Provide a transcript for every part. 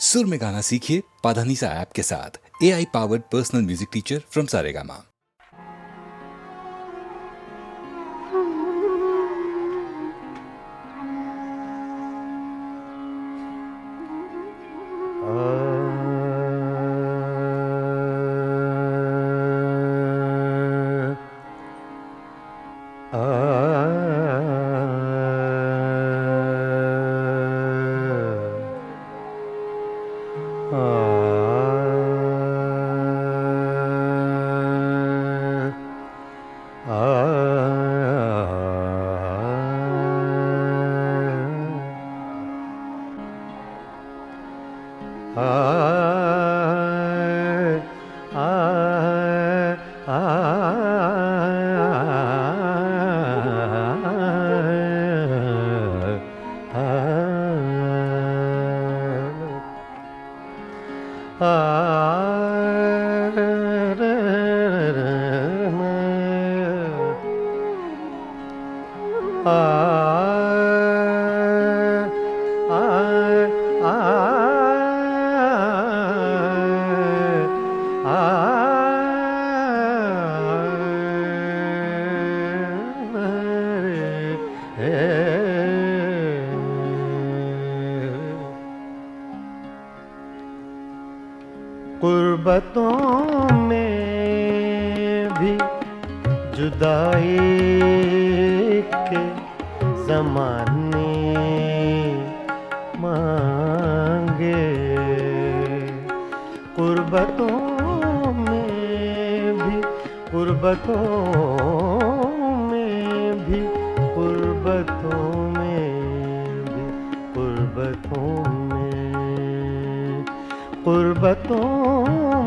सुर में गाना सीखिए पाधानीसा ऐप के साथ। AI powered personal music teacher from Saregama. गुर्बतों में भी जुदाई के ज़माने मांगे, गुर्बतों में भी, गुर्बतों में भी, गुर्बतों में भी, गुर्बतों में, गुर्बतों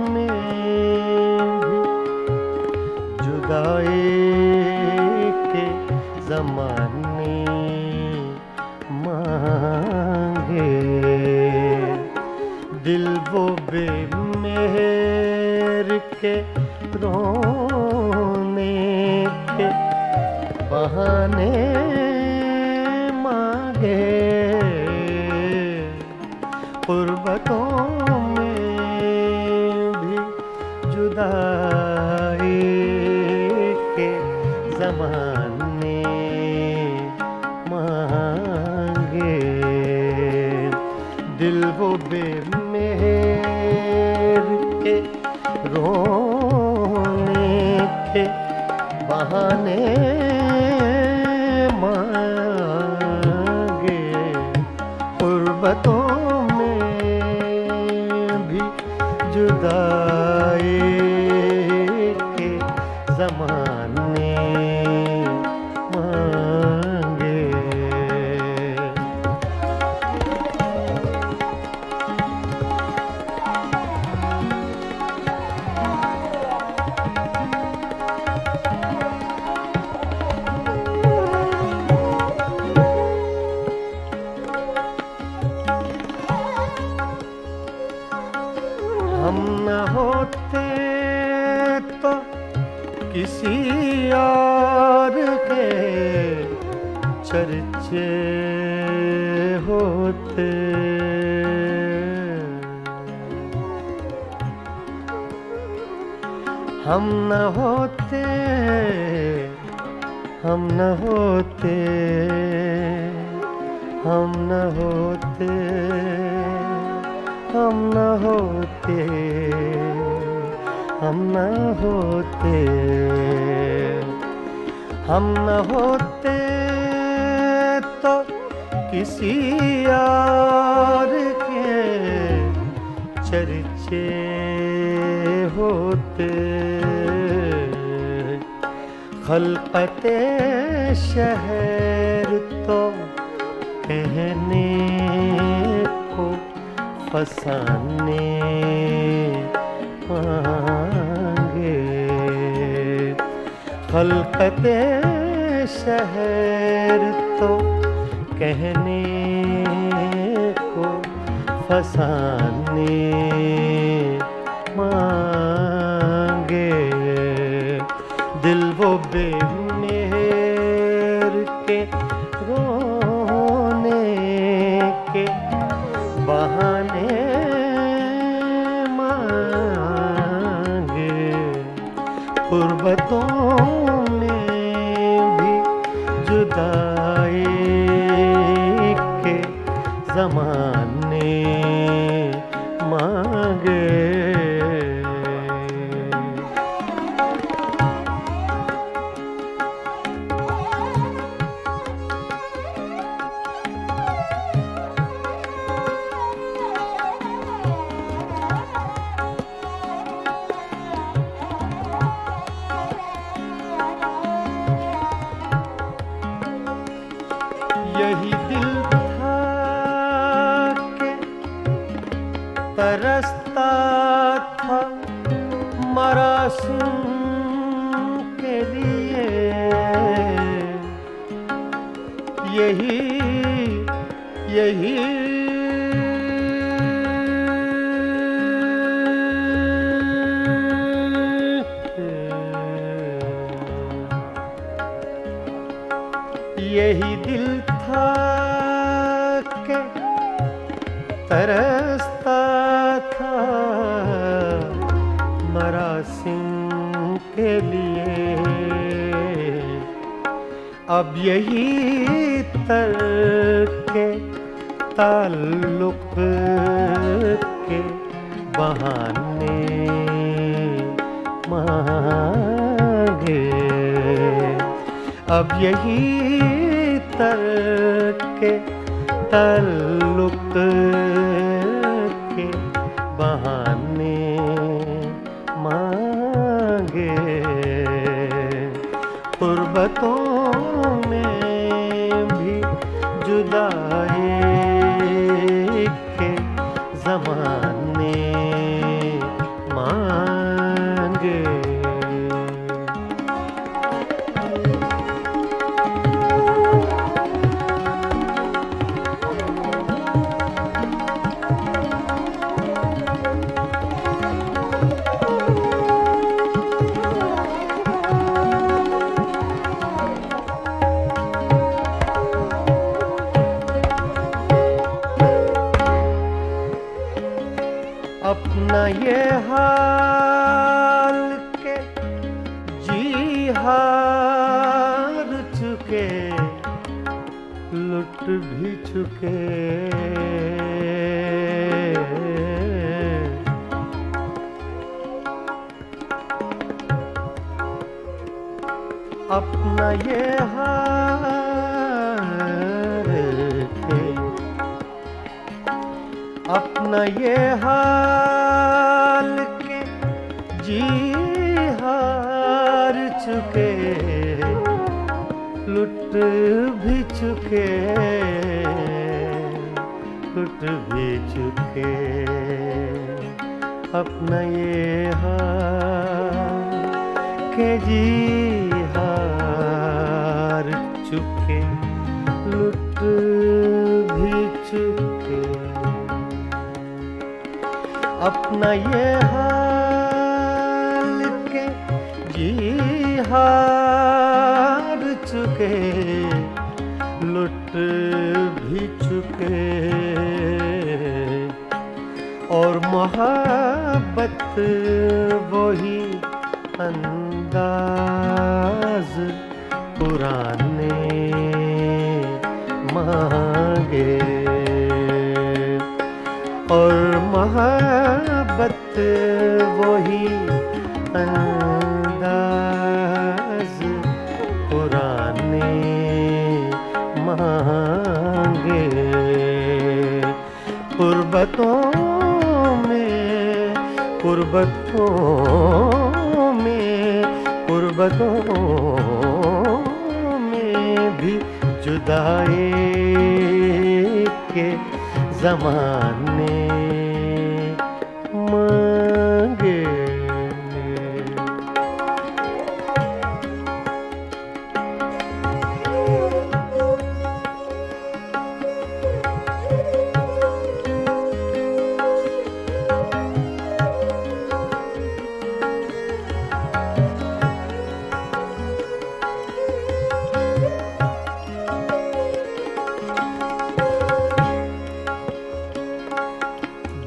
में भी जुदाई के ज़माने मांगे। दिल वो बेमेहर के रोने के बहाने मांगे, गुर्बतों जुदाई के ज़माने मांगे। दिल वो बेमेहर के रोने के बहाने मांगे, गुर्बतों में भी जुदाई ज़माने मांगे। हम न होते तो किसी और के चर्चे होते, हम न होते, हम न होते, हम न होते, हम न होते, हम न होते, हम न होते तो किसी और के चर्चे होते। खलकते शहर तो कहने को फसाने मांगे, खलकते शहर तो कहने को फसाने मांगे। दिल वो बेमेहर के रोने के बहाने गुर्बतों में भी जुदाई के ज़माने मांगे। यही दिल था कि तरसता था मरासिम के लिए। यही यही यही दिल था कि तरसता था मरासिम के लिए। अब यही तरके ताल्लुक के बहाने मांगे। अब यही तरके ताल्लुक के बहाने मांगे। गुर्बतों में भी जुदाई के ज़माने मांगे। अपना ये हाल के जी हार चुके, लुट भी चुके। अपना ये हाल के, अपना ये हाल के जी हार चुके, लुट भी चुके, लुट भी चुके। अपना ये हाल के जी हार चुके, लुट भी चुके। अपना ये हाल के जी हार चुके, लुट भी चुके। और मोहब्बत वही अंदाज पुराने मांगे। और मोहब्बत वही अंदाज पुराने मांगे। गुर्बतों में, गुर्बतों में, गुर्बतों में भी जुदाई के ज़माने मांगे।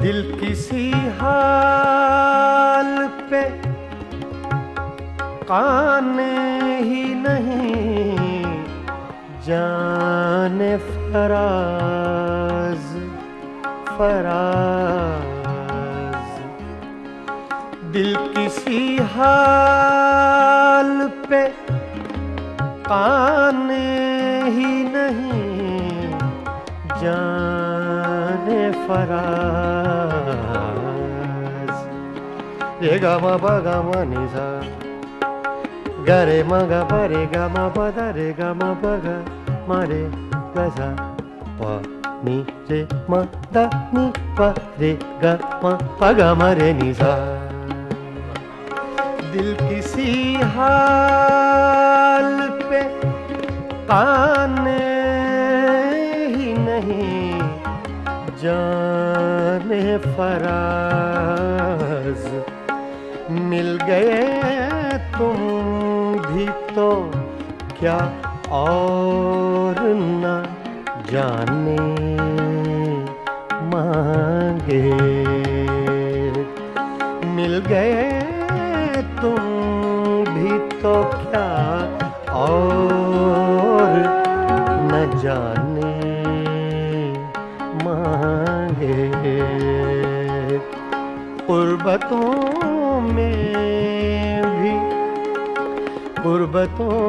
दिल किसी हाल पे काने ही नहीं जाने फराज फराज। दिल किसी हाल पे काने ही नहीं जाने फराज। रे गा मा पा गा मा नि सा गा रे मा गा पा रे गा मा पा दा रे गा मा पा गा मा रे गा सा पा नि रे मा दा नि पा रे गा मा पा गा मा रे नि सा। दिल किसी हाल पे काने ही नहीं जाने फराज। मिल गए तुम भी तो क्या और न जाने मांगे। मिल गए तुम भी तो क्या और न जाने मांगे। गुर्बतों में भी गुर्बतों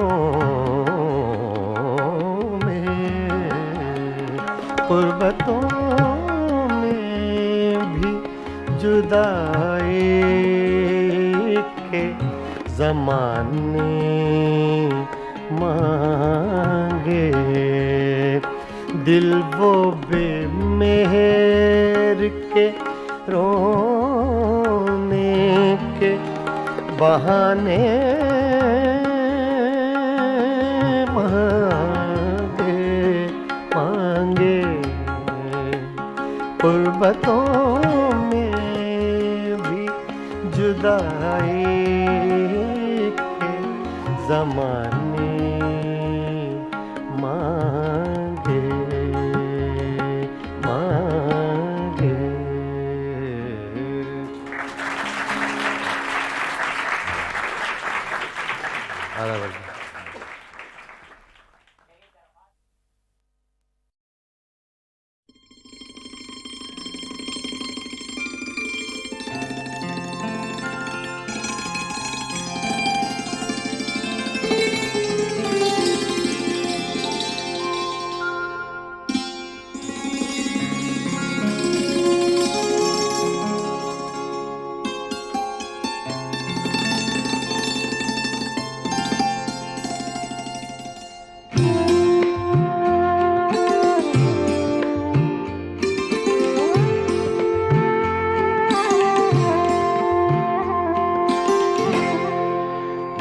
में भी जुदाई के ज़माने मांगे। दिल वो बेमेहर के रोने के बहाने मांगे। गुर्बतों में भी जुदाई के ज़माने मांगे मांगे। आधा बजे।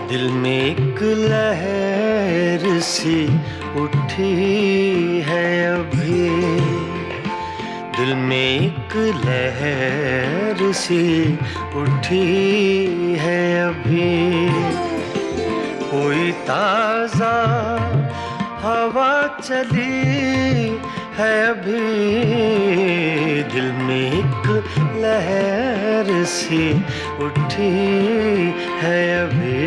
दिल में एक लहर सी उठी है अभी। दिल में एक लहर सी उठी है अभी। कोई ताज़ा हवा चली है अभी। दिल में एक लहर सी उठी है अभी।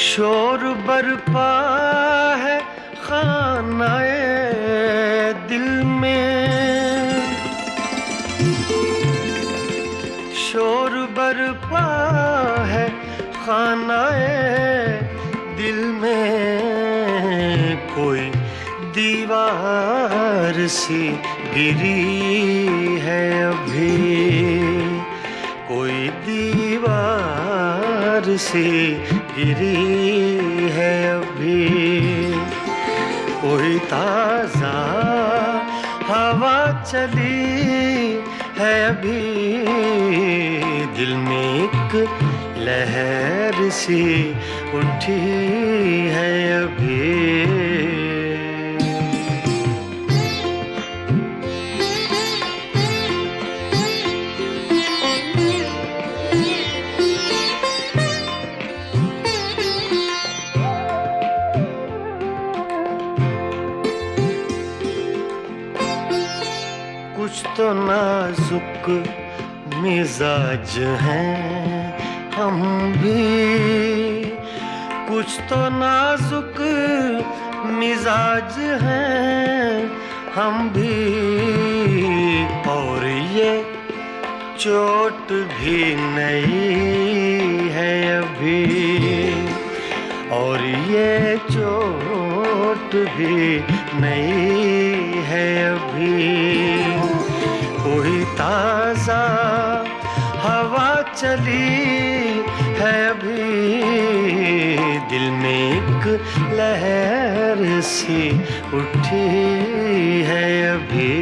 शोर बरपा है खानाए दिल में। शोर बरपा है खानाए दिल में। कोई दीवार सी गिरी है अभी। कोई दीवार सी गिरी है अभी। कोई ताज़ा हवा चली है अभी। दिल में एक लहर सी उठी है अभी। कुछ तो नाजुक मिजाज हैं हम भी, कुछ तो नाजुक मिजाज हैं हम भी, और ये चोट भी नहीं है अभी, और ये चोट भी नहीं है अभी। कोई ताजा हवा चली है अभी, दिल में एक लहर सी उठी है अभी।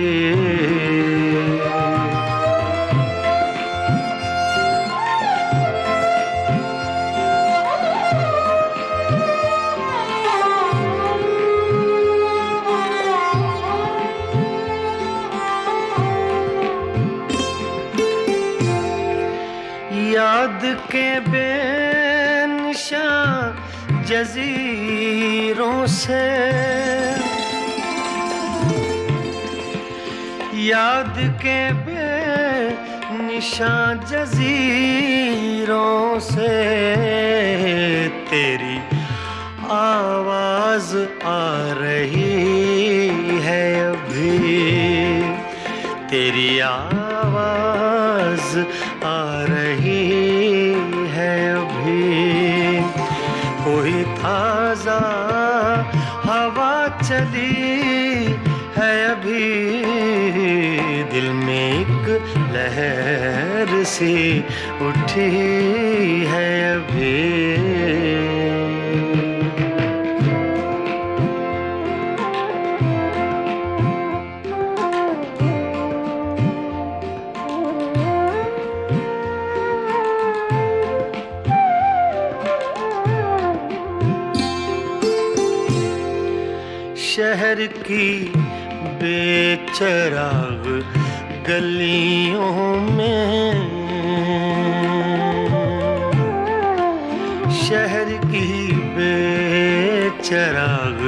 याद के बेनिशान जजीरों से, याद के बेनिशान जजीरों से तेरी आवाज आ रही है अभी, तेरी आवाज आ रही है अभी। कोई ताजा हवा चली है अभी, दिल में एक लहर सी उठी है अभी। शहर की बेचराग गलियों में, शहर की बेचराग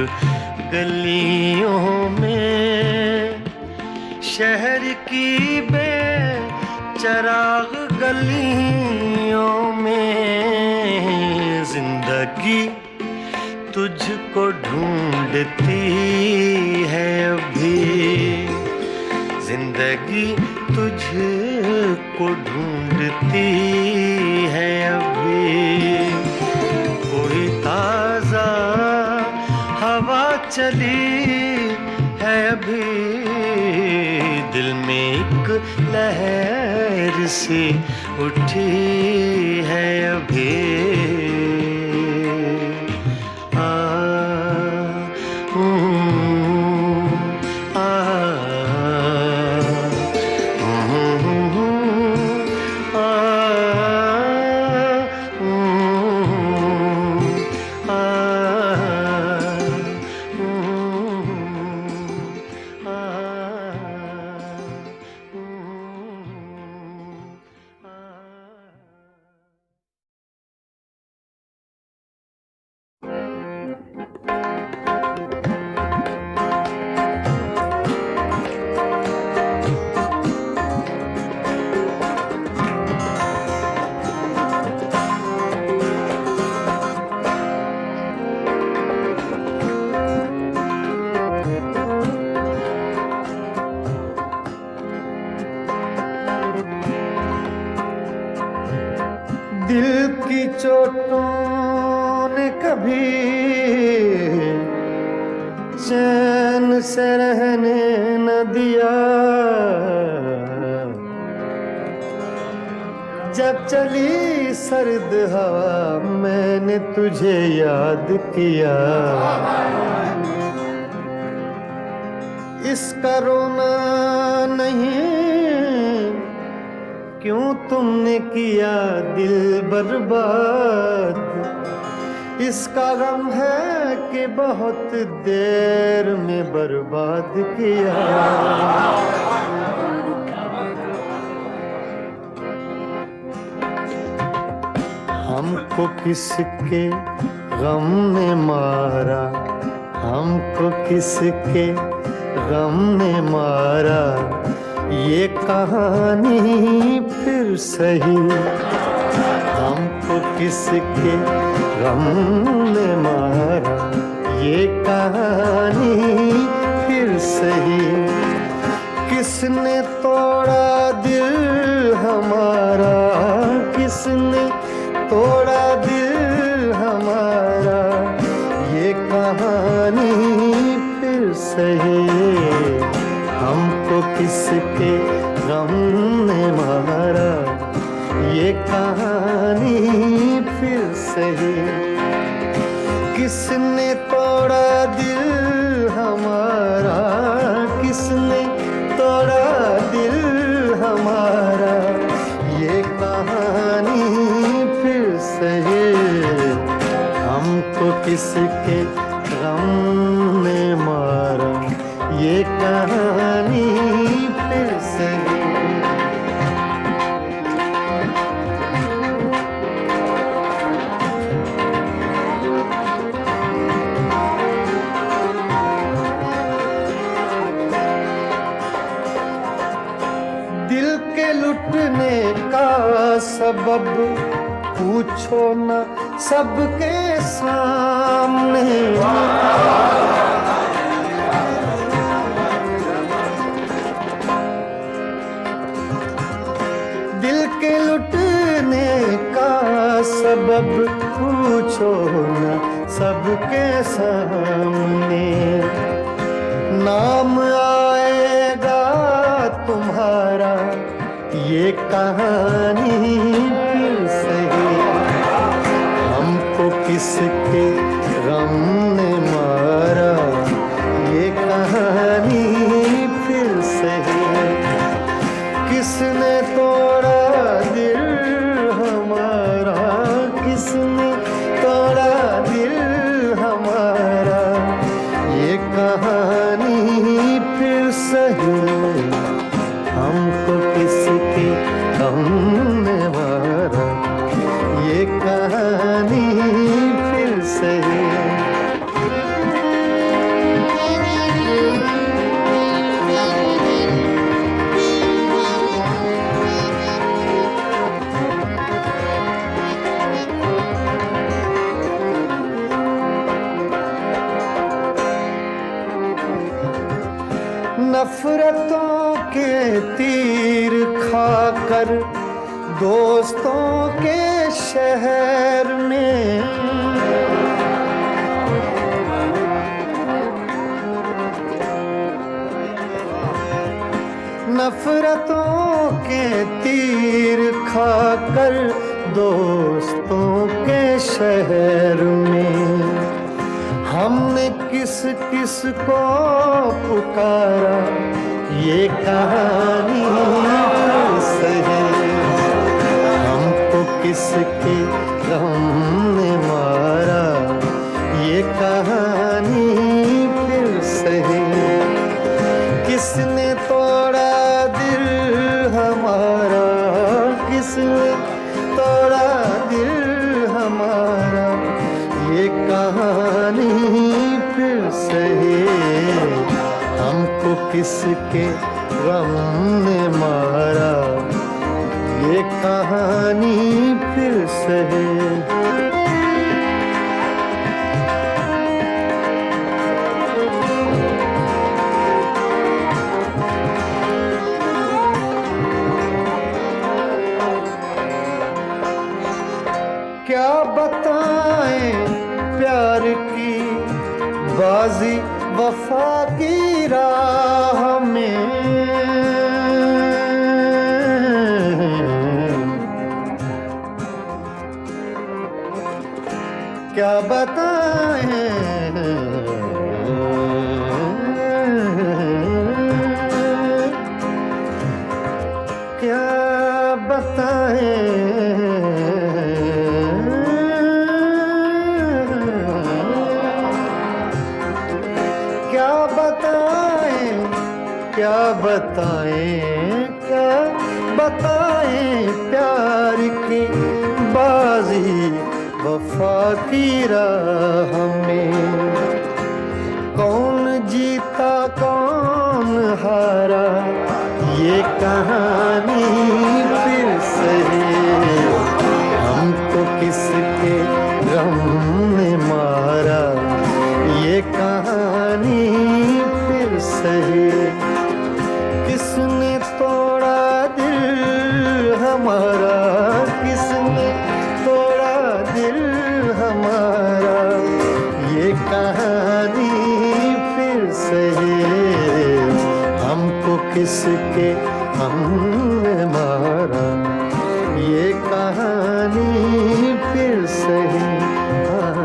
गलियों में, शहर की बेचराग गलियों में जिंदगी तुझको ढूंढती है अभी, जिंदगी तुझको ढूंढती है अभी। कोई ताजा हवा चली है अभी, दिल में एक लहर सी उठी है अभी। दिल की चोटों ने कभी चैन से रहने न दिया, जब चली सर्द हवा मैंने तुझे याद किया। इसका रोना नहीं क्यों तुमने किया दिल बर्बाद, इसका गम है कि बहुत देर में बर्बाद किया। हमको किसके गम ने मारा, हमको किसके गम ने मारा, ये कहानी फिर सही हमको किसके गम ने मारा। ये कहानी फिर सही किसने तोड़ा दिल हमारा, किसने तोड़ा दिल हमारा। ये कहानी फिर सही हमको किसके गम ने मारा। ये कहानी फिर सही किसने तोड़ा दिल हमारा, किसने तोड़ा दिल हमारा। ये कहानी फिर सही हमको किसके गम ने मारा। ये कहानी फिर सही दिल के लुटने का सबब पूछो न सबके सामने। दिल के लुटने का सबब पूछो न सबके सामने। नाम आएगा तुम्हारा ये कहानी फिर सही हमको किसके गम ने मारा। ये कहानी फिर सही किसने तोड़ा दिल हमारा, किसने तोड़ा दिल हमारा। ये कहानी फिर सही हमको किसके गम ने मारा। ये कहानी फिर सही नफरतों के तीर खाकर दोस्तों के शहर में। नफरतों के तीर खाकर दोस्तों के शहर में। हमने किस किस को पुकारा। ये कहानी फिर सही हमको किसके गम ने मारा। ये कहानी फिर सही किसने तोड़ा दिल हमारा, किसने तोड़ा दिल हमारा। ये कहानी फिर सही हमको किसके गम ने मारा। ये कहानी फिर सही क्या बताएं प्यार की बाजी वफा की राह में। क्या बताएं क्या बताएं क्या बताएं क्या बताएं क्या बताएं प्यार की बाजी वफा की राह में। कौन जीता कौन हारा ये कहानी फिर सही, हमको किसके गम ने मारा, ये कहानी फिर सही। किसने तोड़ा दिल हमारा, किसने तोड़ा दिल हमारा, ये कहानी फिर सही, हमको किसके हमने मारा, ये कहानी फिर सही, हाँ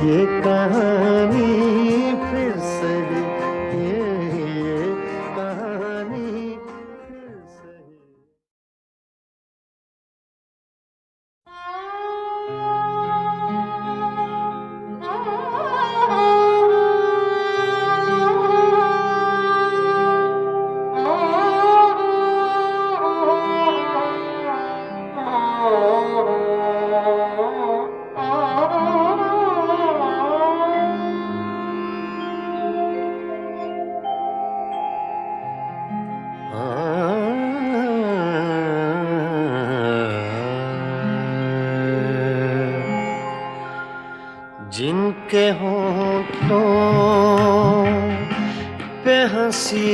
ये कहानी फिर सही, ये कहानी फिर सही। जिनके होठों पे हंसी,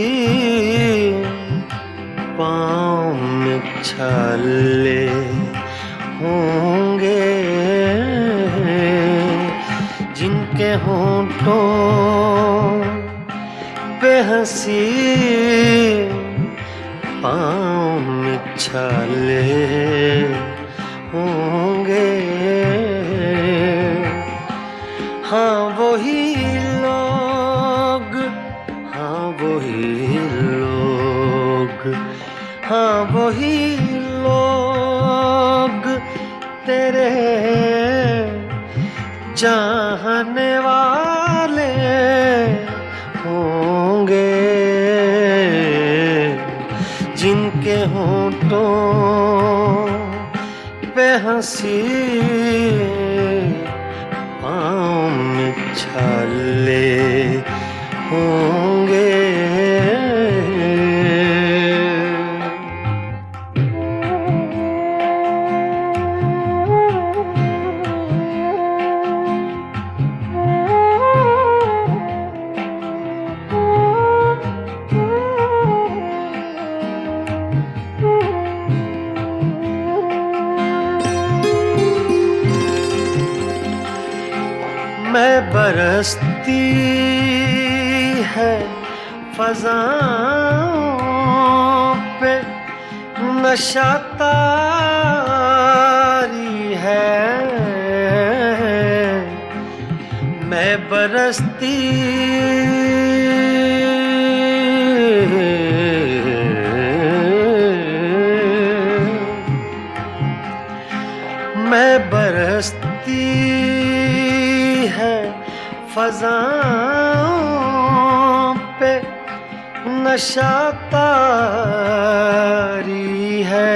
पाँव में छाले होंगे, जिनके होठों पे हंसी, पाँव में छाले होंगे, हाँ वही लोग, हाँ वही लोग, हाँ वही लोग तेरे चाहने वाले होंगे, जिनके होठों पे हंसी, पाँव में छाले होंगे। मैं बरसती है फ़ज़ाओं पे नशा तारी है, मैं बरसती मैं बरसती है फ़ज़ाओं पे नशा तारी है,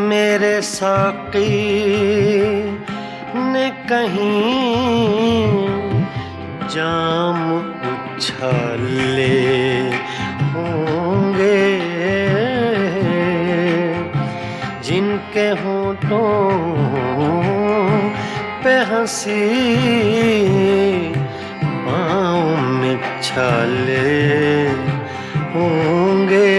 मेरे साक़ी ने कहीं जाम उछाले होंगे, जिनके होठों पे हंसी, पाँव में छाले होंगे।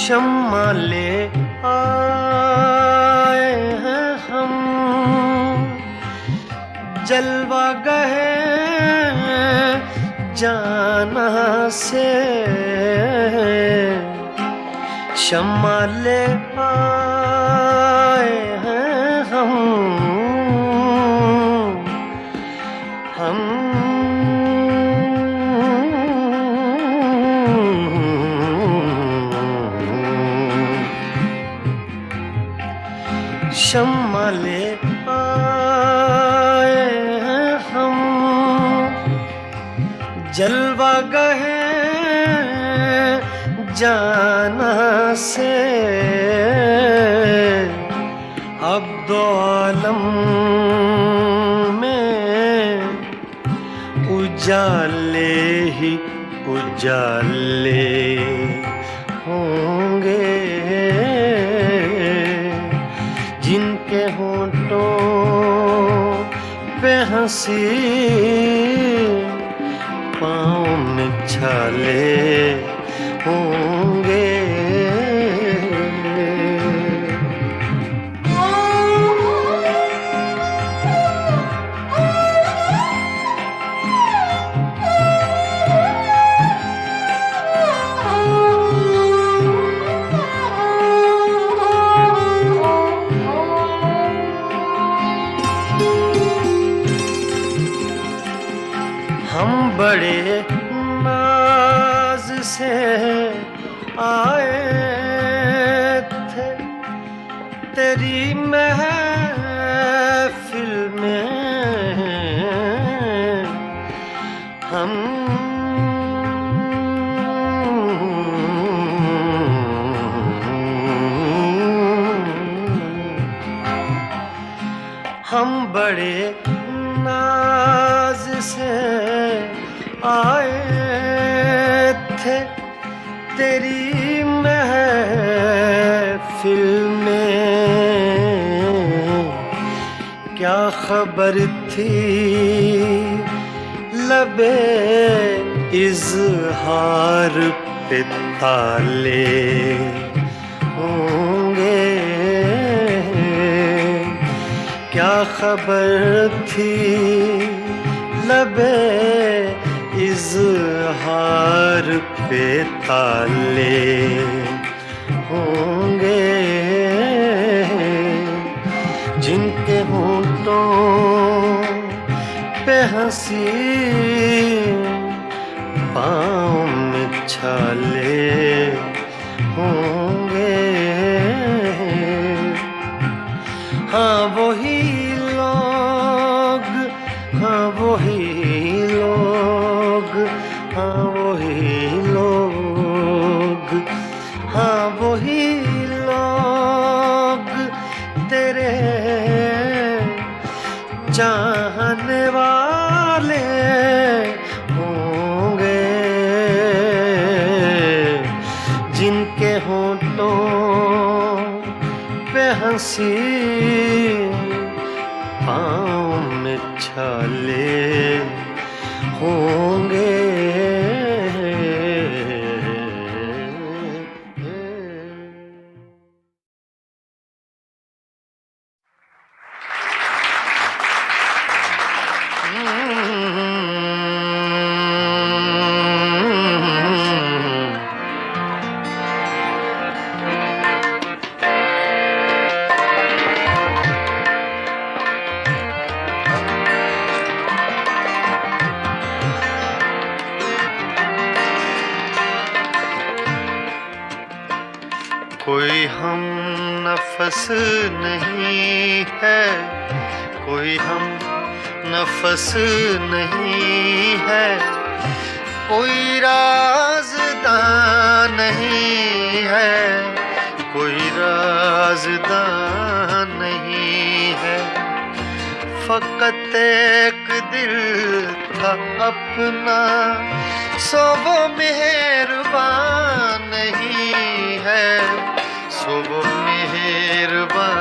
शम्मा ले आए हैं हम, जलवा गए जाना से, शम्मा ले आए हैं हम शम्मा ले आए हम, जलवा गए जाना से, अब दो आलम में उजाले ही उजाले होंगे, जिनके होंठों पे हंसी पाँव में छाले होंगे। हम बड़े नाज से आए थे तेरी महफिल में, हम बड़े नाज से आए थे तेरी महफिल में, क्या खबर थी लबे इज़हार पे ताले होंगे, क्या खबर थी लबे इज़हार पे ताले होंगे, जिनके होंठों पे हंसी पाँव में छाले होंगे। हाँ वही लोग, हाँ वही लोग, हाँ वही लोग, हाँ वही लोग तेरे चाहने वाले होंगे, जिनके होंठों पे हंसी पाँव में छाले होंगे। कोई हम नफस नहीं है, कोई हम नफस नहीं है, कोई राज़दां नहीं है, कोई राज़दां नहीं है, फ़क़त एक दिल था अपना, सो वो मेहरबान नहीं है, सो वो मेहरबान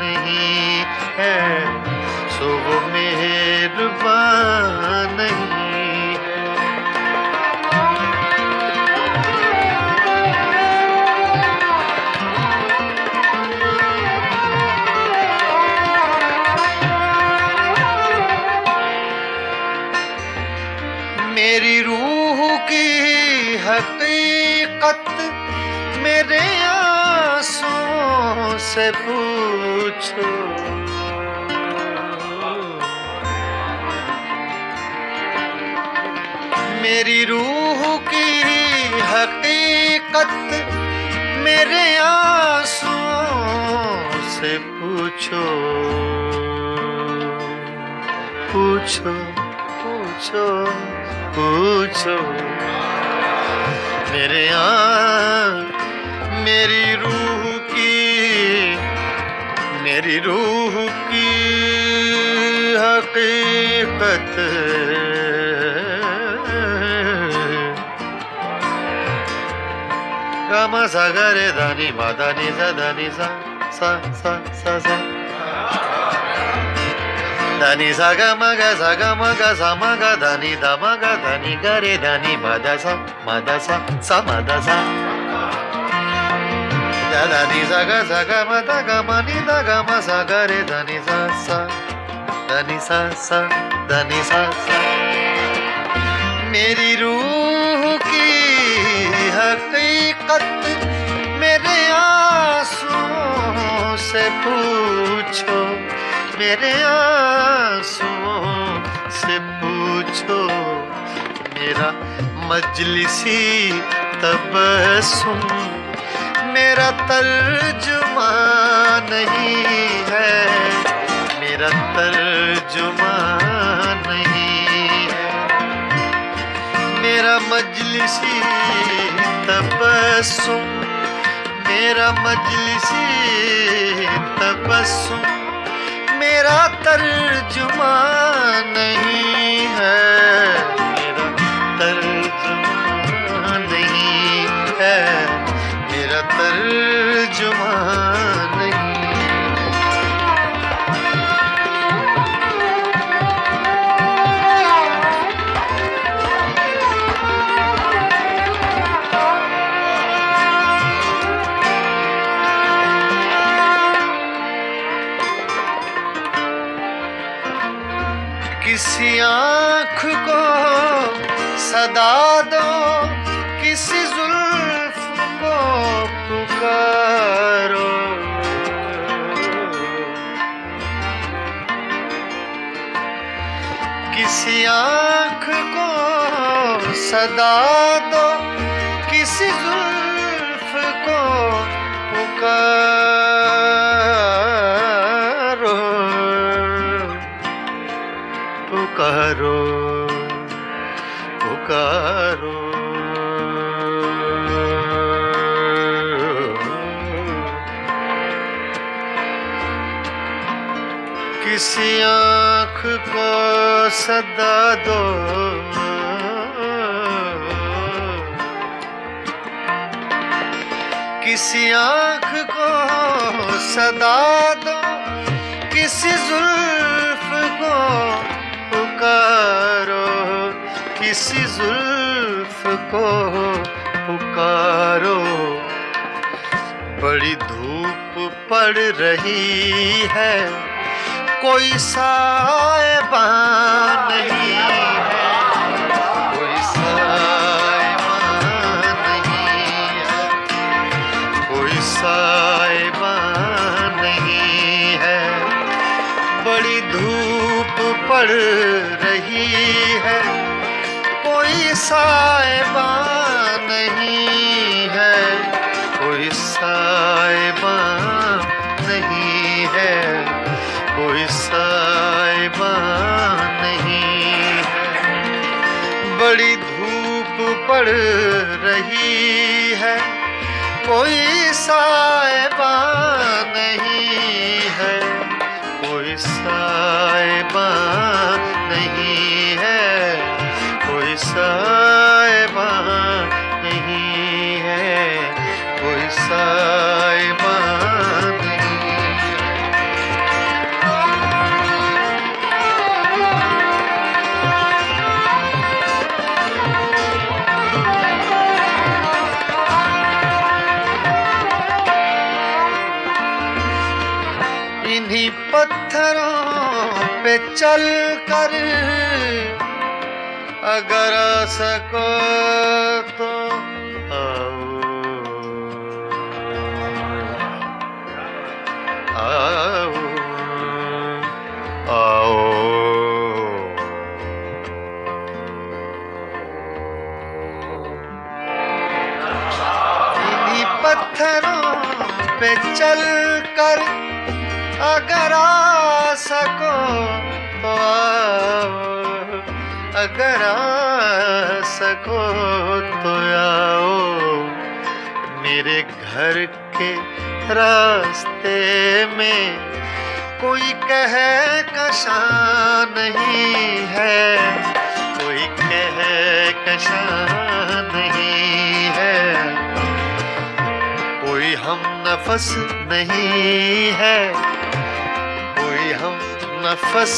नहीं है, सो वो मेहरबान नहीं है। मेरी रूह की हकीकत मेरे आंसुओं से पूछो, मेरी रूह की हकीकत मेरे आंसुओं से पूछो। पूछो पूछो पूछो पूछो मेरे मेरी रूह की हकीकत गामा सा गा रे दानी मा दानी सा सा सा सा सा दानी सा गा मा गा सा गा मा गा सा मा गा दानी दा मा गा दानी गा रे दानी मा दा सा मा दा सा मा दा सा दा दानी सा गा मा दा गा मा नी दा गा मा सा गा रे दानी सा दानी सा दानी सा मेरी रूह की हकीकत मेरे आंसुओं से पूछो मेरे आंसुओं से पूछो मेरा मजलिसी तबस्सुम मेरा तर्जुमा नहीं है मेरा तर्जुमा नहीं है मेरा मजलिसी तबस्सुम मेरा मजलिसी तबस्सुम मेरा तर्जुमा नहीं है मेरा तर्जुमा नहीं है मेरा तर्जुमा नहीं किसी आँख को सदा दो किसी जुल्फ को पुकारो किसी आँख को सदा दो किसी जुल्फ को पुकारो पुकारो पुकारो किसी आँख को सदा दो किसी आँख को सदा दो किसी जुल्फ को पुकारो किसी जुल्फ को पुकारो बड़ी धूप पड़ रही है कोई साइबान नहीं है कोई साइबान नहीं है कोई साइबान नहीं है बड़ी धूप पड़ रही है कोई साइबान नहीं है कोई साइबान नहीं है कोई साइबान नहीं है बड़ी धूप पड़ रही है कोई साइबान नहीं है कोई साइबान नहीं है कोई साइबान नहीं है कोई साइबान नहीं इन्हीं पत्थरों पे चल कर अगर आ सको तो आओ आओ आओ इन्हीं पत्थरों पे चल कर अगर आ सको तो आओ, अगर आ सको तो आओ, मेरे घर के रास्ते में कोई कहकशां नहीं है, कोई कहकशां नहीं है, कोई हम नफस नहीं है, कोई हम नफस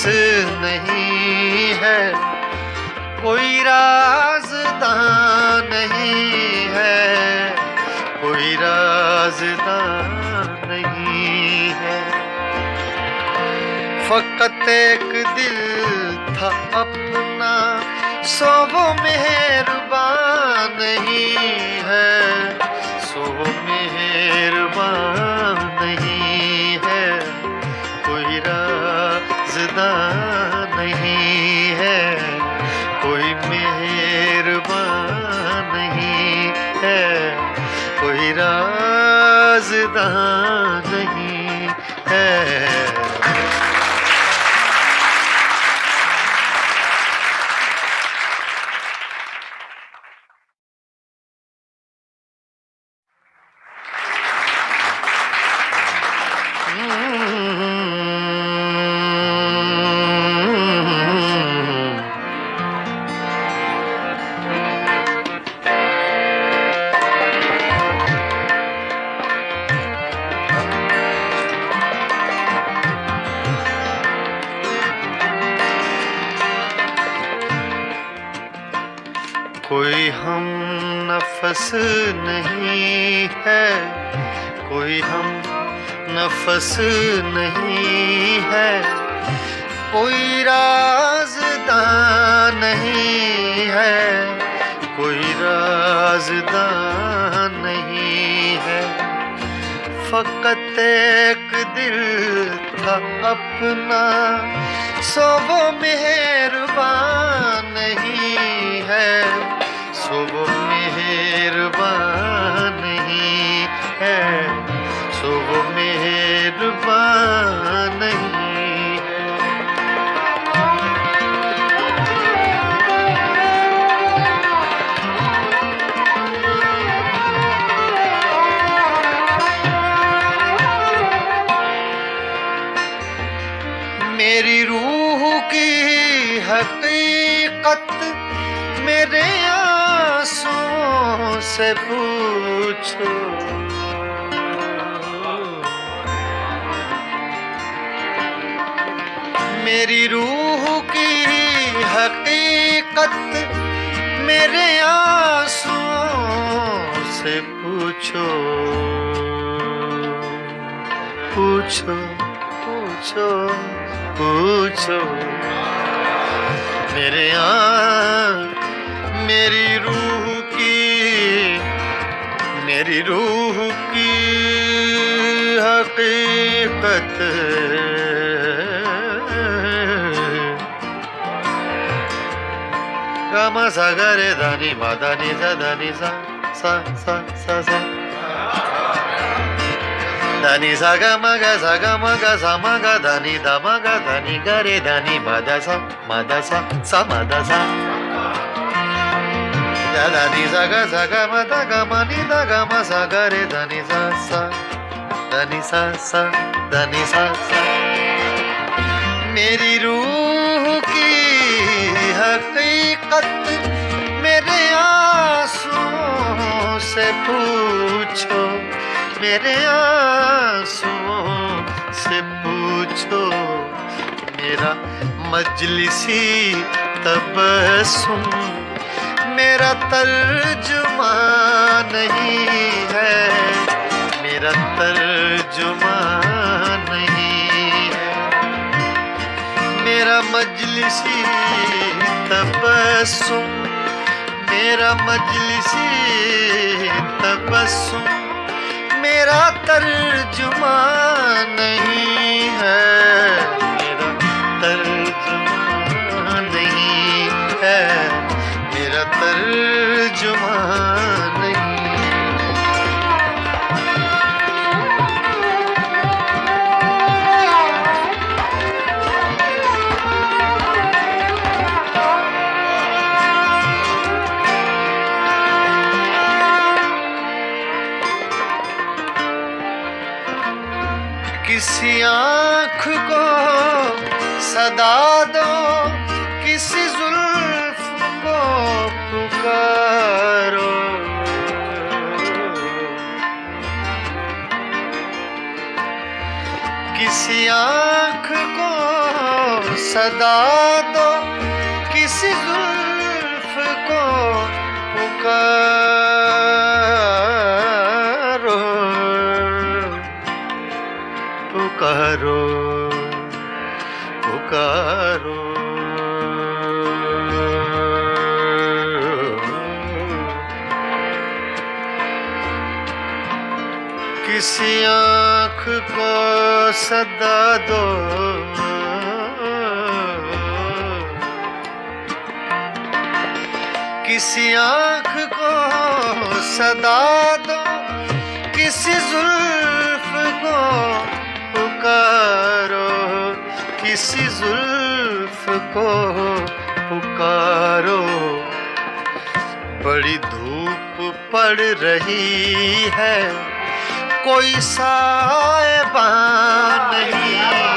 नहीं है, कोई राज़दां नहीं है, कोई राज़दां नहीं है। फ़क़त एक दिल था अपना, सो वो मेहरबान नहीं है, सो वो मेहरबान नहीं है, कोई राज़दां नहीं है, कोई मेहरबान नहीं है, कोई राज़दां नहीं है। कोई हम नफस नहीं है, कोई हम नफस नहीं है, कोई राज़दां नहीं है, कोई राज़दां नहीं है। फ़क़त एक दिल था अपना, सो वो मेहरबान नहीं है, सो वो मेहरबान नहीं है, सो वो मेहरबान नहीं है। मेरी रूह की हकीकत मेरे आंसुओं से पूछो, मेरी रूह की हकीकत मेरे आंसुओं से पूछो, पूछो पूछो पूछो, मेरी रूह की हकीकत गामा सा गा रे धा नी मा धा नी सा धा नी सा सा सा सा सा धा नी सा गा मा गा सा गा मा गा सा मा गा धा नी धा मा गा धा नी गा रे धा नी मा धा सा मा धा सा सा मा धा सा धा नी सा गा मा धा गा मा नी धा गा मा सा गा रे धा नी सा सा धा नी सा सा धा नी सा सा। मेरी रूह की हकीकत मेरे आंसुओं से पूछो, मेरे आंसुओं से पूछो, मेरा मजलिसी तबस्सुम मेरा तर्जुमा नहीं है, मेरा तर्जुमा नहीं है, मेरा मजलिसी तबस्सुम मेरा मजलिसी तबस्सुम मेरा तर्जुमा नहीं है, मेरा तर्जुमा नहीं है, मेरा तर्जुमा नहीं। सदा दो किसी जुल्फ को पुकारो, किसी आँख को सदा दो किसी जुल्फ को पुकारो, पुकारो, पुकारो। किसी आँख को सदा दो किसी आँख को सदा दो किसी जुल्फ को पुकारो, किसी जुल्फ को पुकारो। बड़ी धूप पड़ रही है, कोई साएबान नहीं है,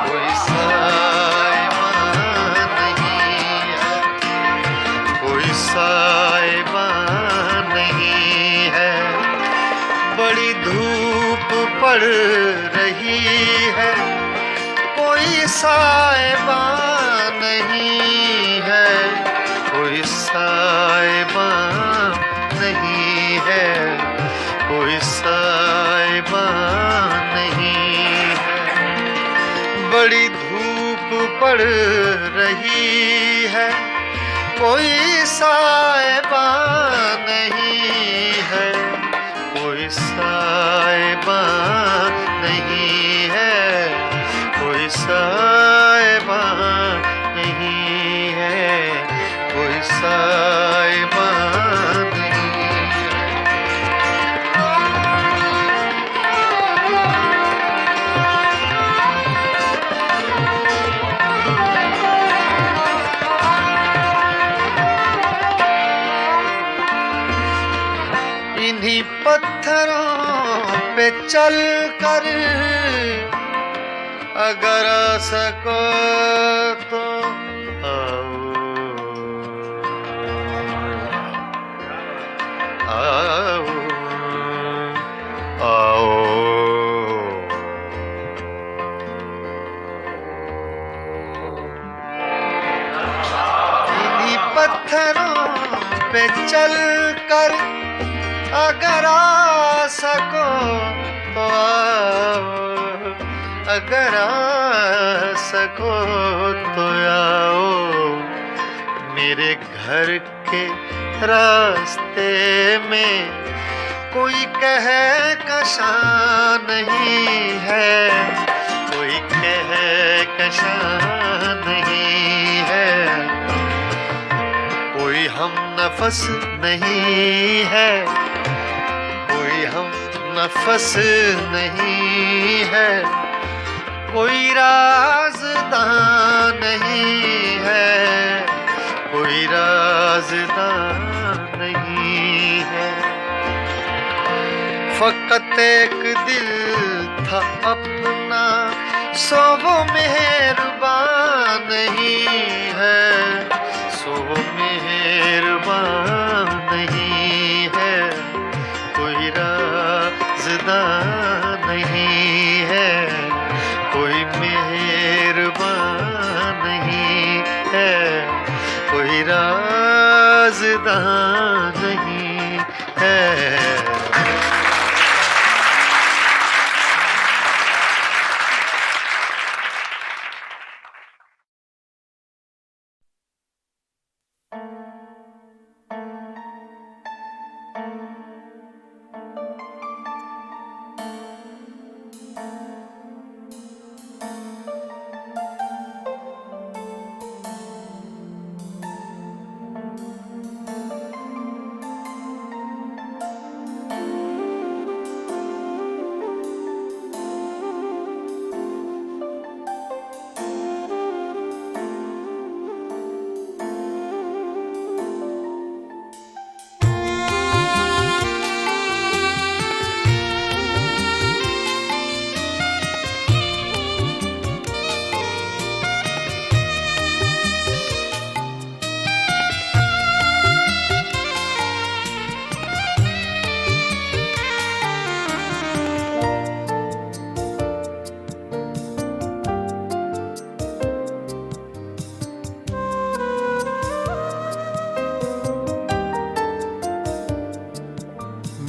कोई साएबान नहीं है, कोई साएबान नहीं है। बड़ी धूप पड़ रही है, कोई साएबान नहीं है, कोई साएबान नहीं है, कोई साएबान नहीं है। बड़ी धूप पड़ रही है, कोई साएबान नहीं है, कोई साएबान नहीं है, कोई साएबान नहीं है, कोई साएबान नहीं है। इन्हीं पत्थरों पे चल कर अगर आ सको तो आओ, आओ, आओ। इन्हीं पत्थरों पे चल कर अगर आ सको तो आओ, अगर आ सको तो आओ। मेरे घर के रास्ते में कोई कहकशां नहीं है, कोई कहकशां नहीं है, कोई हम नफस नहीं है, कोई हम नफस नहीं है, कोई राज़दां नहीं है, कोई राज़दां नहीं है। फ़कत एक दिल था अपना, सो वो मेहरबान नहीं है, सो वो मेहरबान नहीं है, कोई राज़दां नहीं है, कोई मेहरबान नहीं है, कोई राज़दां नहीं है।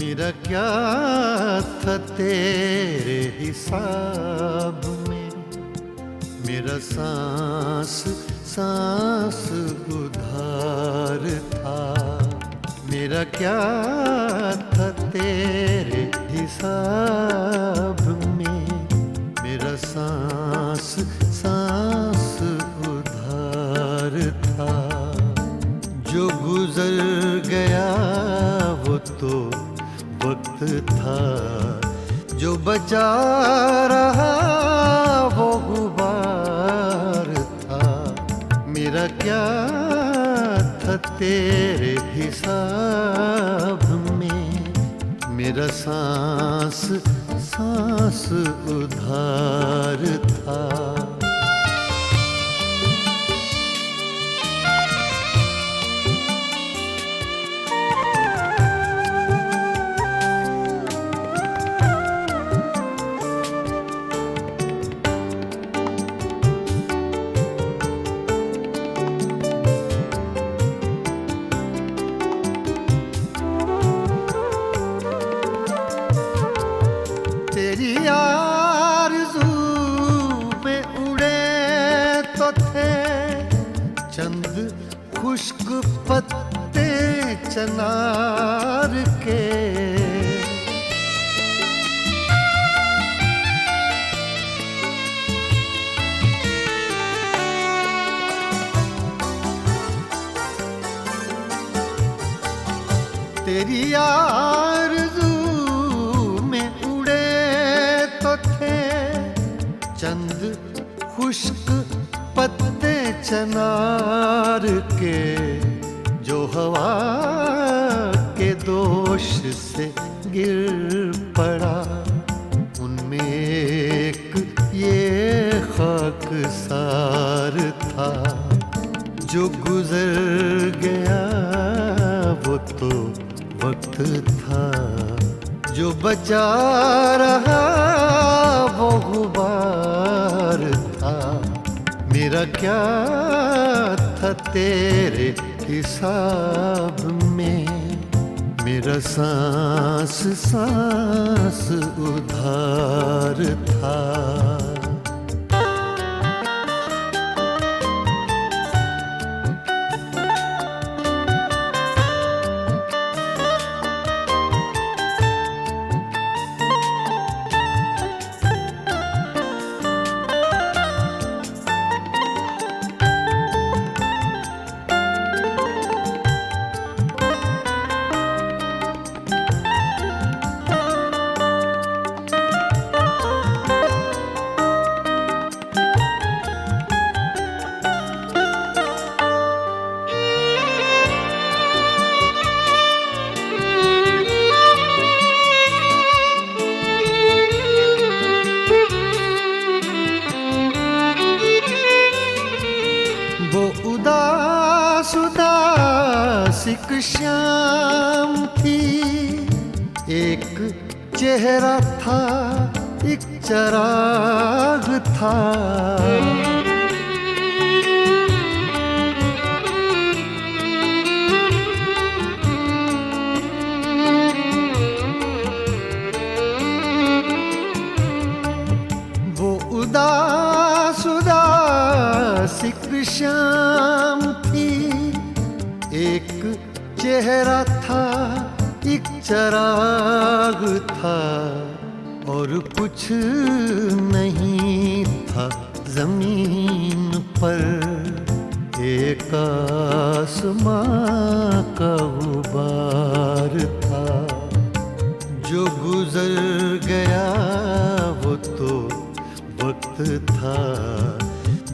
मेरा क्या था तेरे हिसाब में, मेरा सांस सांस उधार था। मेरा क्या था तेरे हिसाब में, मेरा सांस सांस उधार था। जो गुजर गया वो तो वक्त था, जो बचा रहा वो गुबार था। मेरा क्या था तेरे हिसाब में, मेरा सांस सांस उधार था। तेरी आरज़ू में उड़े तो थे चंद खुश्क पत्ते चनार के। तेरी आरज़ू चंद खुश्क पत्ते चनार के, जो हवा के दोष से गिर पड़ा। उनमें एक ये खाकसार था, जो गुजर गया वो तो वक्त था, जो बचा रहा वो गुबार था। मेरा क्या था तेरे हिसाब में, मेरा सांस सांस उधार था। वो उदास उदासिक शाम थी, एक चेहरा था एक चराग था। वो उदास उदासिक शाम थी, एक चेहरा था एक चराग था। और कुछ नहीं था जमीन पर, एक आसमां का गुबार था। जो गुजर गया वो तो वक्त था,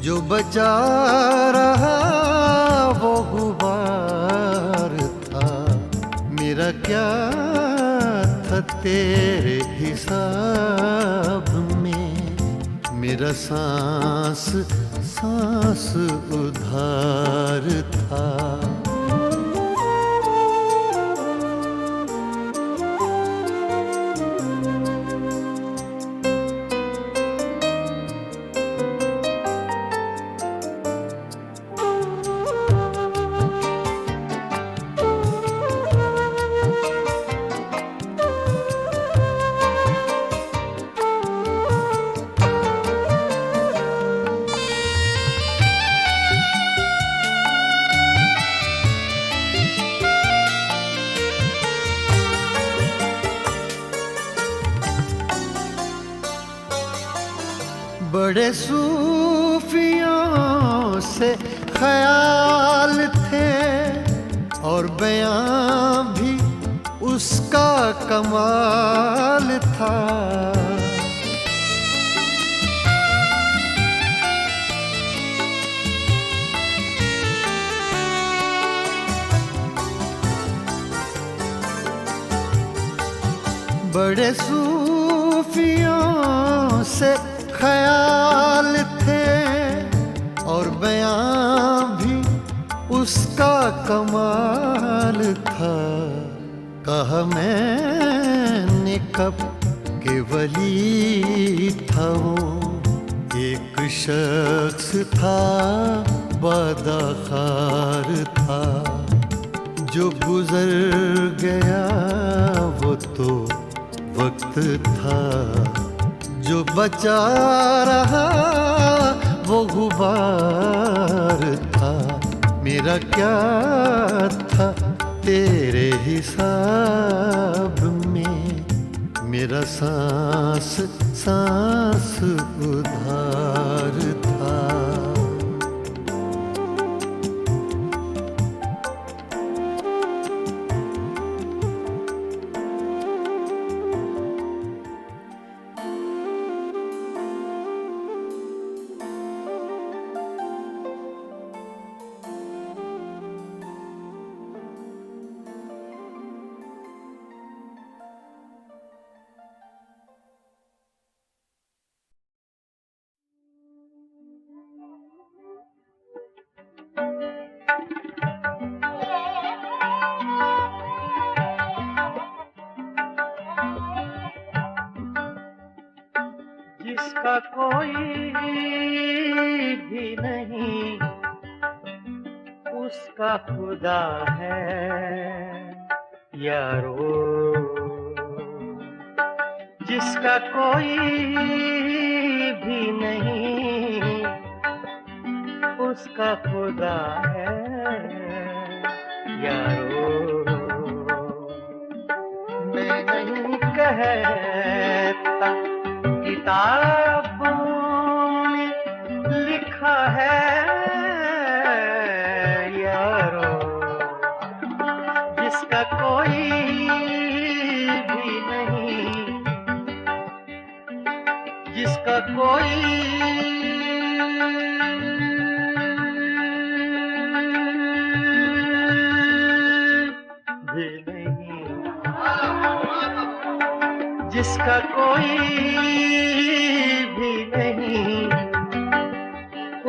जो बचा रहा वो गुबार था। मेरा क्या था तेरे हिसाब में, मेरा सांस सांस उधार था। बड़े सूफियों से ख्याल थे और बयां भी उसका कमाल था। बड़े सूफियों से ख्याल थे और बयां भी उसका कमाल था। कहा मैंने कब के वली था वो, एक शख्स था बदखार था, जो गुजर गया वो तो वक्त था, जो बचा रहा वो गुबार था। मेरा क्या था तेरे हिसाब में, मेरा सांस सांस उधार था। जिसका कोई भी नहीं उसका खुदा है यारो, जिसका कोई भी नहीं उसका खुदा है यारो। मैं नहीं कहता किताबों में लिखा है यारो, जिसका कोई भी नहीं, जिसका कोई भी नहीं, जिसका कोई भी नहीं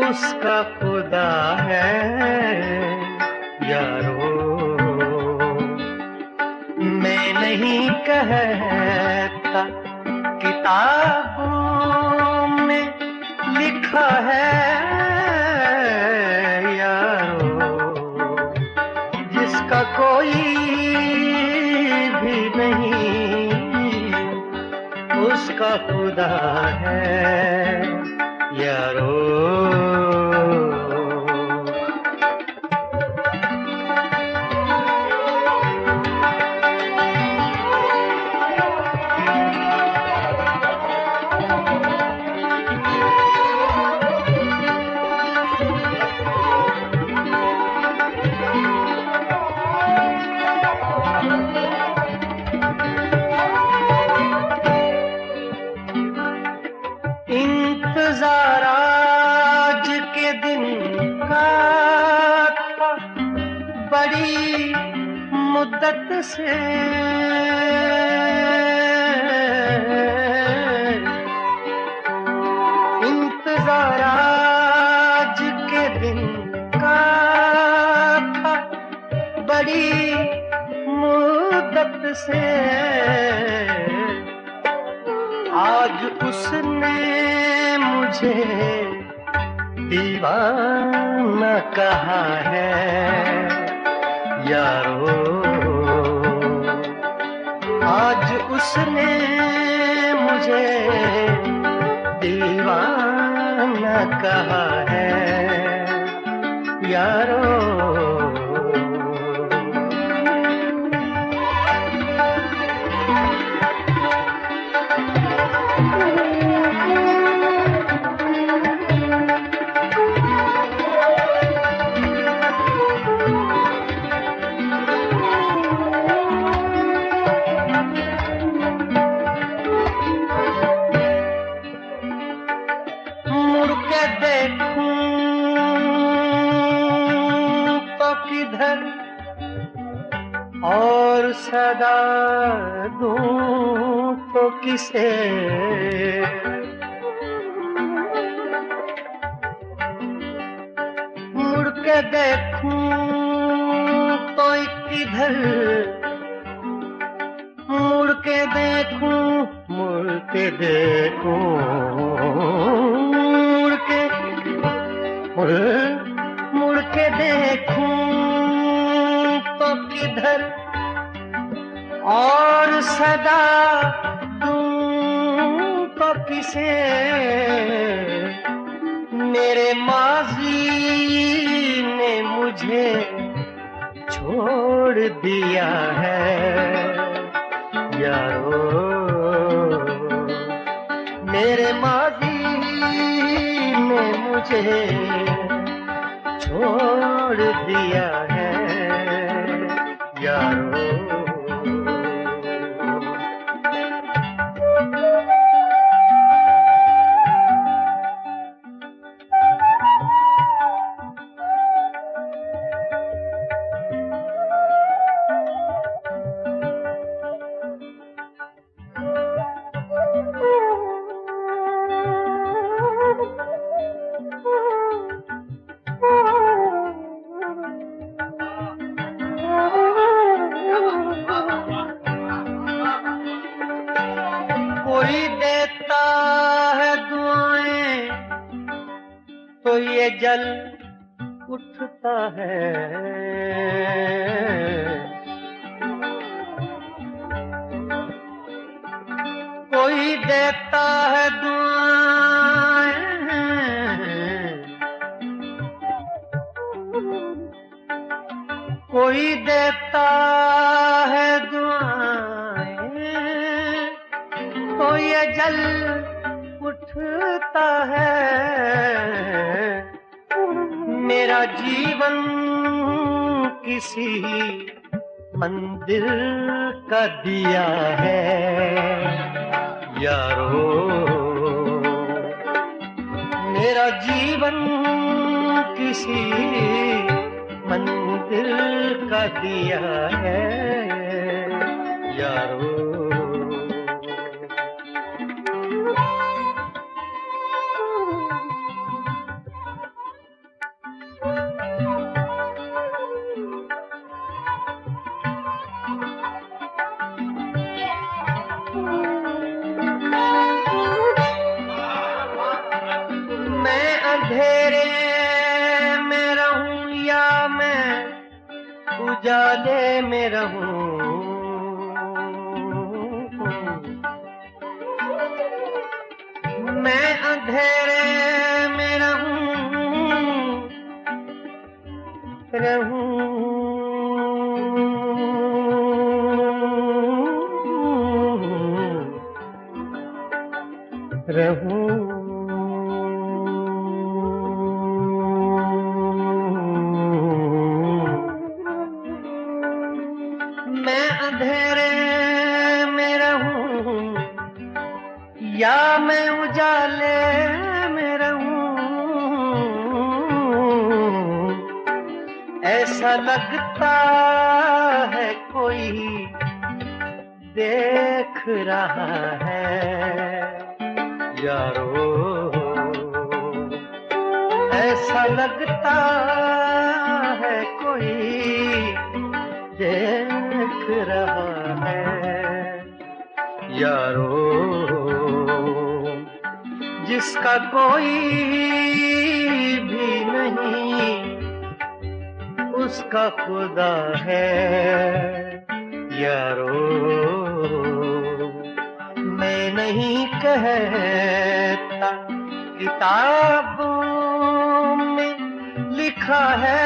उसका खुदा है यारो। मैं नहीं कहता किताबों में लिखा है यारो, जिसका कोई भी नहीं उसका खुदा है यारो। इंतजार आज के दिन का था बड़ी मुद्दत से, इंतजार आज के दिन का था बड़ी मुद्दत से। आज उसने मुझे दीवाना कहा है यारो, आज उसने मुझे दीवाना कहा है यारो। दूं तो किसे, मुड़ के देखूं तो किधर, मुड़ के देखूं, मुड़ के देखूं, मुड़ के देखूं तो किधर, और सदा दूं तो किसे। मेरे माजी ने मुझे छोड़ दिया है यारो, मेरे माजी ने मुझे छोड़ दिया है यारो। कोई देता है दुआएं तो ये जल उठता है, कोई देता है दुआएं, कोई देता है दुआएं तो ये जल उठता है। मेरा जीवन किसी मंदिर का दिया है यारो, मेरा जीवन किसी मंदिर का दिया है यारो। मैं अंधेरे में रहूं या मैं उजाले में रहूं, मैं अंधेरे में रहूं, मैं अंधेरे में रहूं या मैं उजाले में रहूं, ऐसा लगता है कोई देख रहा है यारो, ऐसा लगता है कोई देख रहा है यारो, जिसका कोई भी नहीं उसका खुदा है यारो। मैं नहीं कहता किताबों में लिखा है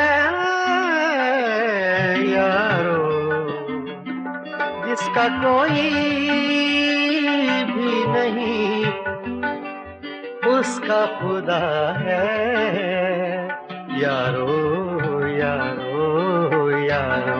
यारो, जिसका कोई भी नहीं उसका खुदा है यारो, यारो, यारो।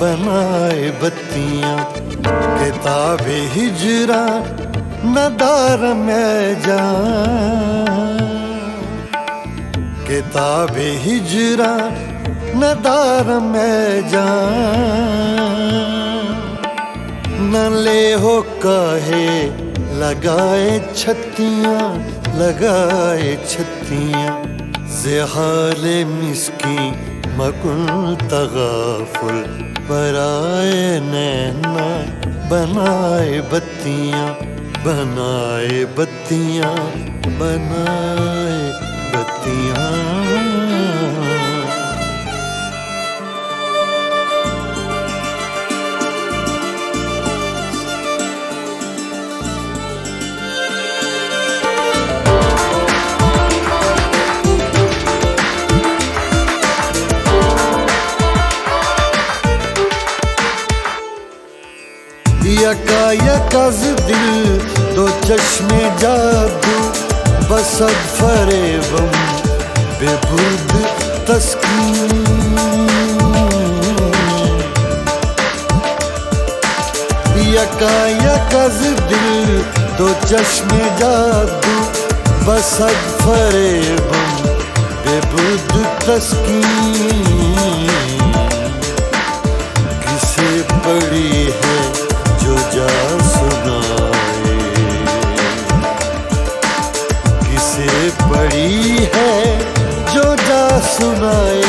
बनाए बत्तियां किताब हिजरा नदार में जा किताब हिजरा नदार में जा न ले हो काहे लगाए छत्तियां ज़हाल मिस्की मकुन तगाफुल पराए नैना बनाए बत्तियां बनाए बत्तियां बनाए बत्तियां यकायकज़ दिल दो चश्मे जादू बसद फरेबम बेबुर्द तस्कीन यकायकज़ दिल दो चश्मे जादू बसद फरेबम बेबुर्द तस्कीन किसे पड़ी है जो जा सुनाए किसे पड़ी है जो जा सुनाए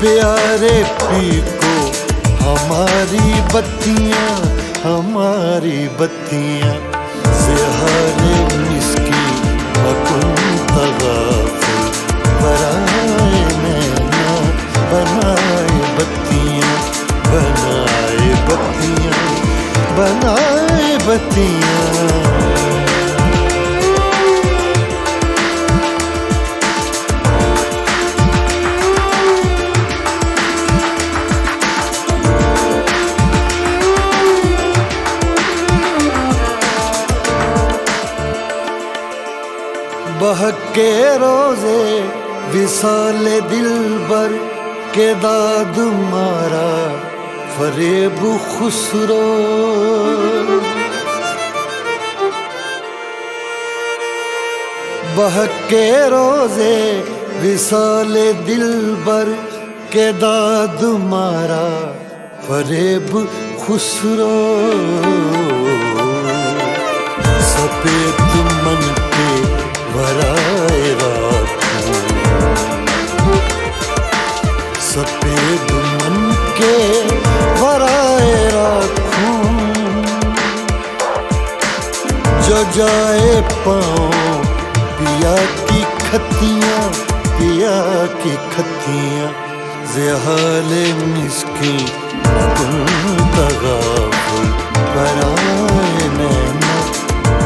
प्यारे पी को हमारी बत्तियां ज़हाल मिस्की मकुन तगाफुल पराए नैना बनाए बत्तियां बनाए बत्तियां बनाए बत्तियां बहके रोज़े विसाले दिलबर के दाद मारा फरेब खुसरो बहके रोज़े विसाले दिलबर के दाद मारा फरेब खुसरो सफेद मन के वराए राखूं सफेद मन के वराए राखूं जो जाए पाँव पिया की खतियां ज़हाल मिस्की मकुन तगाफुल पराए नैना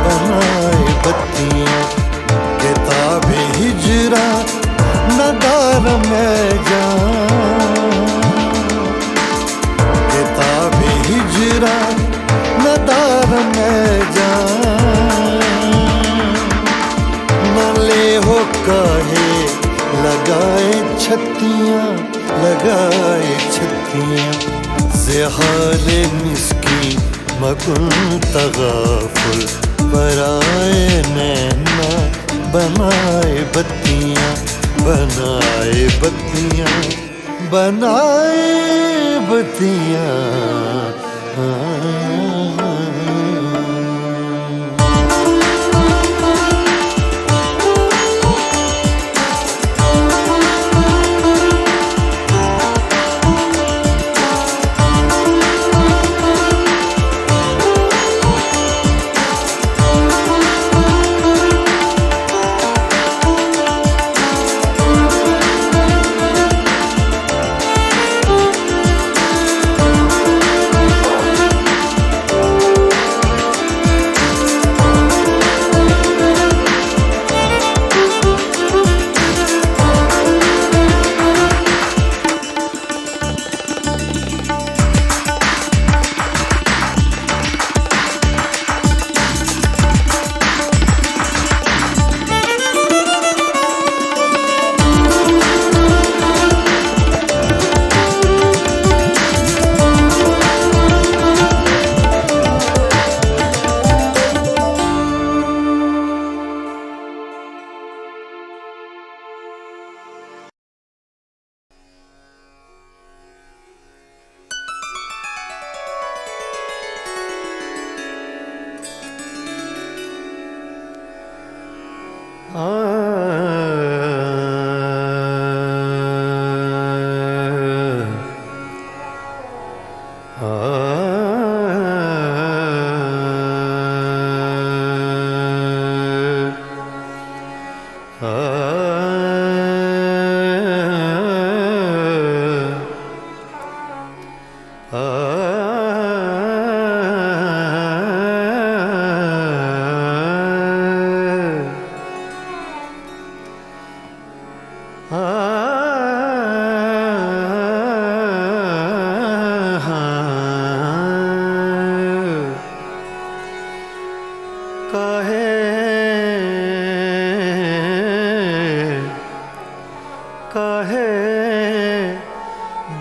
बनाए बत्तियां किताब हिजरा नदार में जा किताब हिजरा नदार में जा न ले हो काहे लगाए छत्तियां ज़हाल मिस्की मकुन तगाफुल पराए नैना बनाए बत्तियां बनाए बत्तियां, बनाए बत्तियां।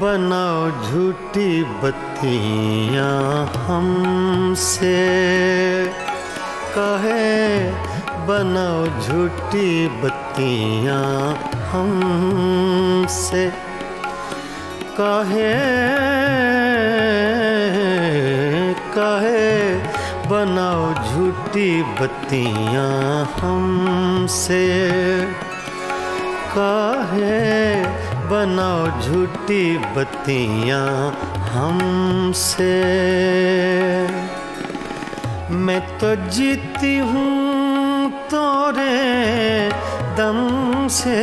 बनाओ झूठी बत्तियां हमसे, कहे बनाओ झूठी बत्तियां हमसे, कहे बनाओ झूठी बत्तियां हमसे, काहे बनाओ झूठी बत्तियां हमसे। मैं तो जीती हूँ तोरे दम से,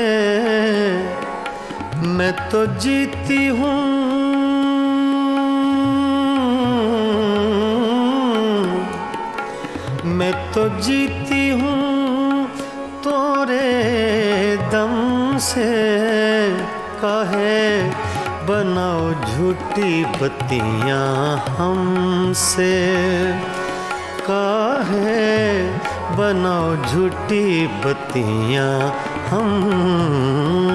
मैं तो जीती हूँ, मैं तो जीती हूँ तोरे दम से, काहे बनाओ झूठी बत्तियां हमसे, काहे बनाओ झूठी बत्तियां हमसे।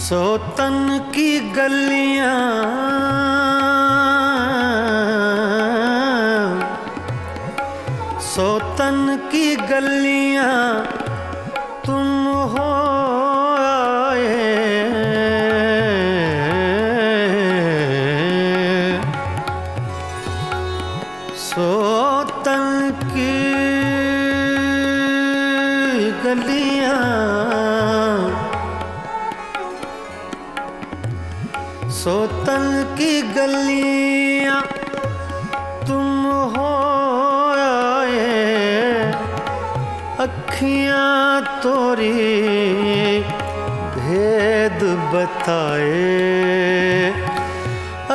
सोतन की गलियां, सोतन की गलियां तुम हो आए, सोतन की गलियां, सोतन की गलियां तुम हो आए, अखियां तोरी भेद बताए,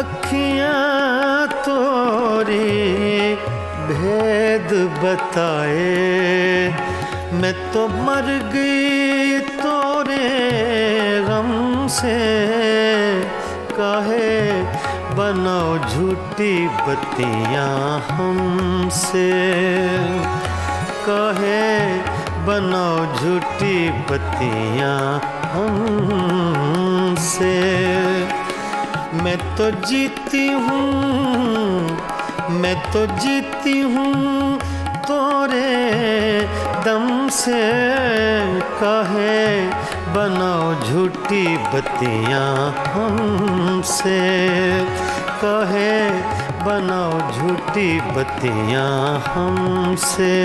अखियां तोरी भेद बताए। मैं तो मर गई तोरे गम से, काहे बनाओ झूठी बत्तियां हमसे, काहे बनाओ झूठी बत्तियां हमसे। मैं तो जीती हूँ, मैं तो जीती हूँ तोरे दम से। काहे बनाओ झूठी बत्तियां हमसे, काहे बनाओ झूठी बत्तियां हमसे।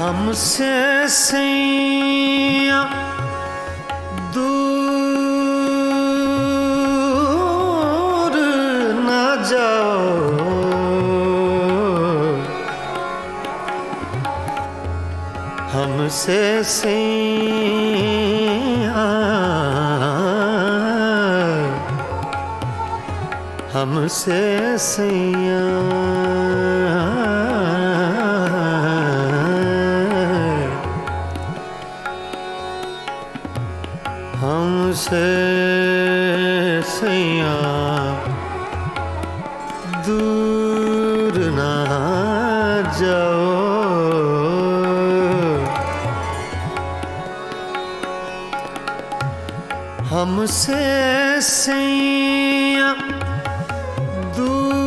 हमसे सैया दूर न जाओ, हमसे सैया, हमसे सैया हमसे सैया दूर ना जाओ। हमसे सैया दूर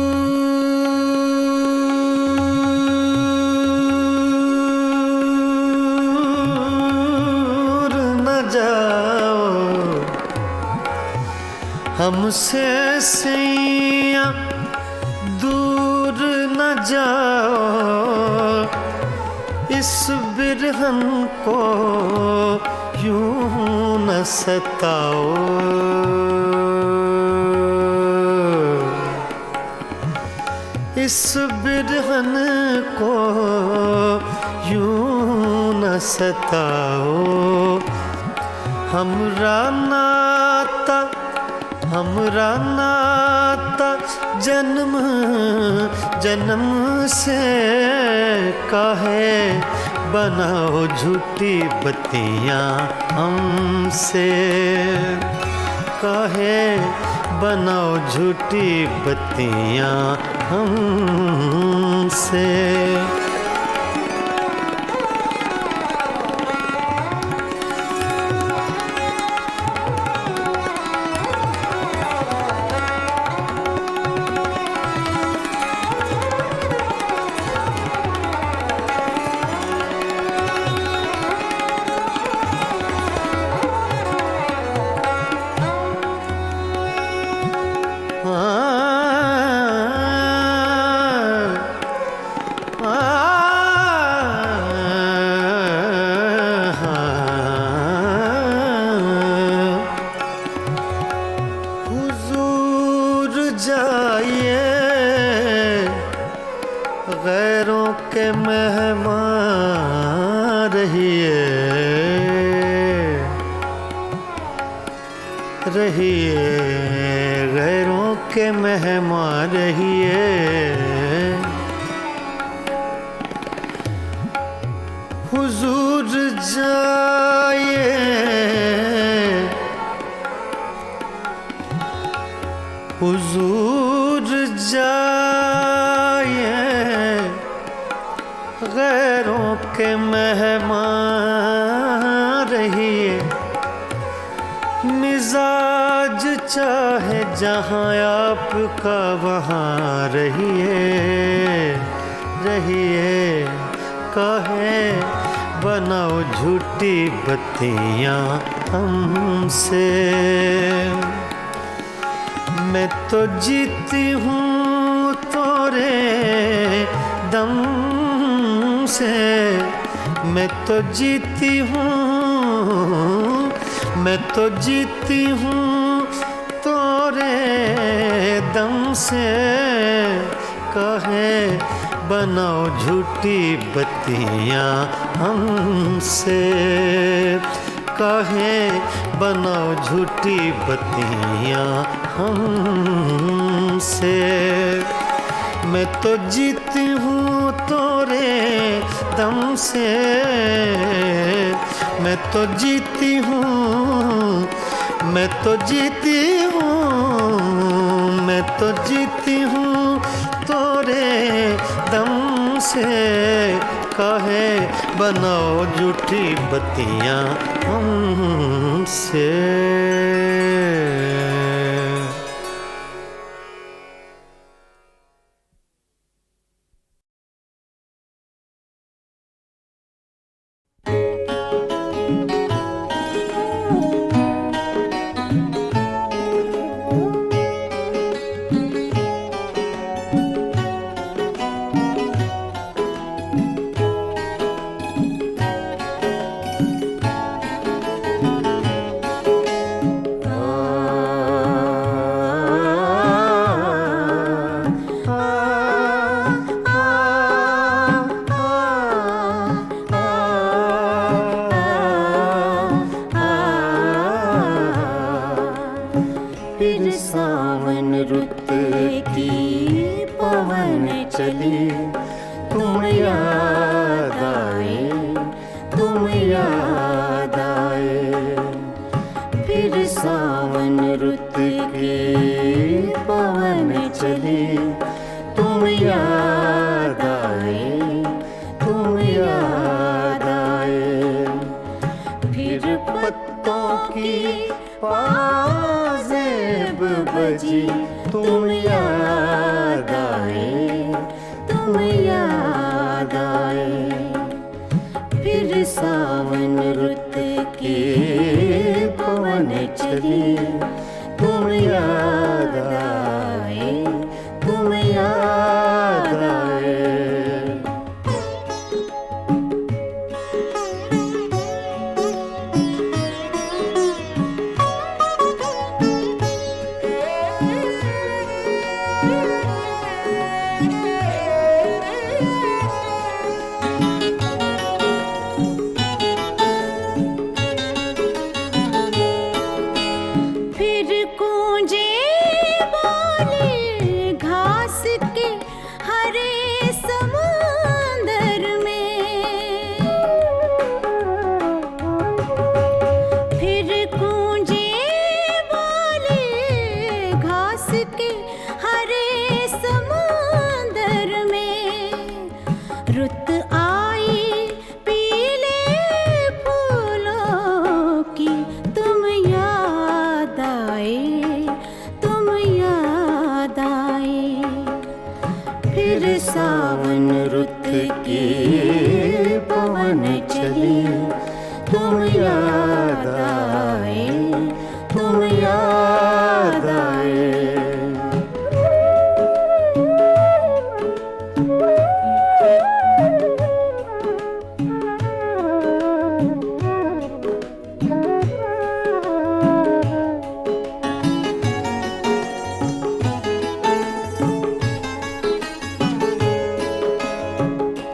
न जाओ, हमसे सैया दूर न जाओ। इस बिरहन को यूं न सताओ, इस बिरहन को यूं न सताओ। हमरा नाता, हमरा नाता जन्म जन्म से। काहे बनाओ झूठी बत्तियां हमसे, काहे बनाओ झूठी बत्तियां हमसे। हुजूर जाइए गैरों के मेहमान रहिए, रहिए गैरों के मेहमान रहिए। हुजूर जाइए हुजूर जाइए गैरों के मेहमान रहिए। मिजाज चाहे जहाँ आपका वहाँ रहिए, रहिए काहे बनाओ झूठी बत्तियां हमसे। मैं तो जीती हूँ तोरे दम से, मैं तो जीती हूँ, मैं तो जीती हूँ तोरे दम से। काहे बनाओ झूठी बत्तियां हमसे, काहे बनाओ झूठी बत्तियां हमसे। मैं तो जीती हूँ तोरे दम से, मैं तो जीती हूँ, मैं तो जीती हूँ, मैं तो जीती हूँ तोरे दम से। काहे बनाओ झूठी बत्तियां हमसे। फिर सावन रुत की पवन चली, तुम याद आए, तुम याद आए। फिर सावन रुत की पवन चली, तुम याद आए, तुम याद आए। फिर पत्तों की पाजेब बजी, तुम याद आए, तुम याद आए। फिर सावन रुत की पवन चली, तुम याद आए, तुम याद आए। सावन रुत की पवन चली, तुम याद आए, तुम याद आए।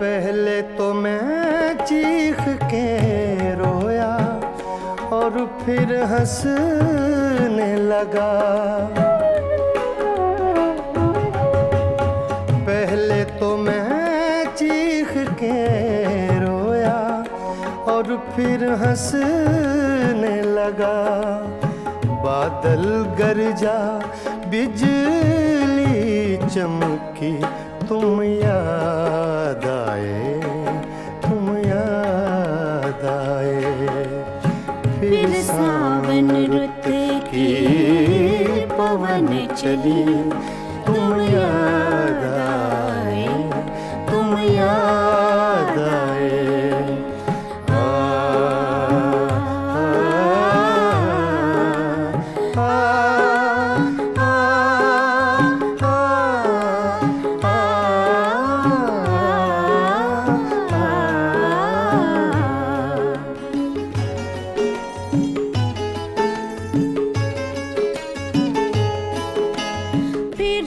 पहले तो मैं चीख के रोया और फिर हंसने लगा। पहले तो मैं चीख के रोया और फिर हंसने लगा। बादल गरजा बिजली चमकी, तुम याद आए, तुम याद आए। फिर सावन रुत की पवन चली, तुम याद आए, तुम याद आए। फिर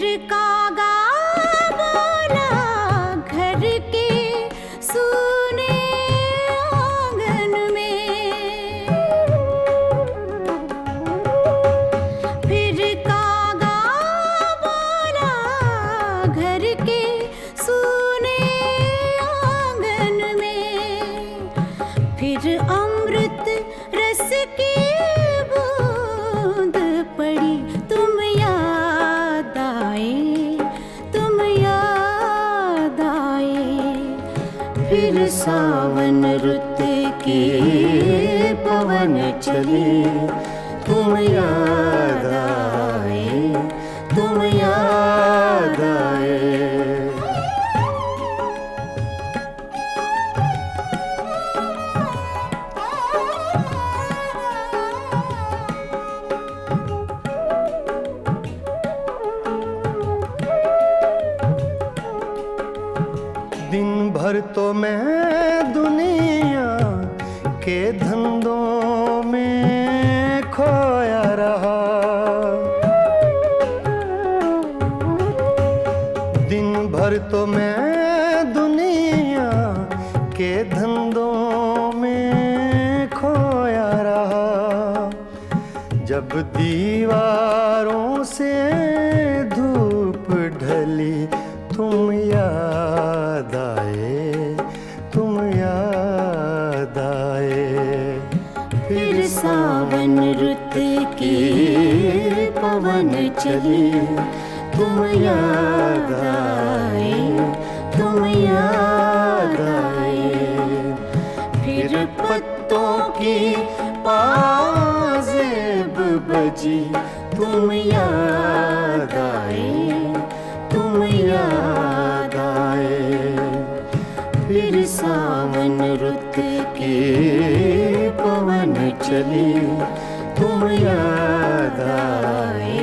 फिर अमृत रस की बूंद पड़ी, तुम याद आए, तुम याद आए। फिर सावन रुत के पवन चले, तुम याद आए, तुम याद आए। दिन भर तो मैं दुनिया के धंधों में खोया रहा, दिन भर तो मैं दुनिया के धंधों में खोया रहा। जब दीवारों से धूप ढली, तुम याद आए, तुम याद आए। फिर सावन रुत के पवन चले, तुम याद आए, तुम याद आए। फिर पत्तों की पाजेब बजी, तुम याद आए, तुम याद आए। फिर सावन रुत के पवन चले, तुम याद आए,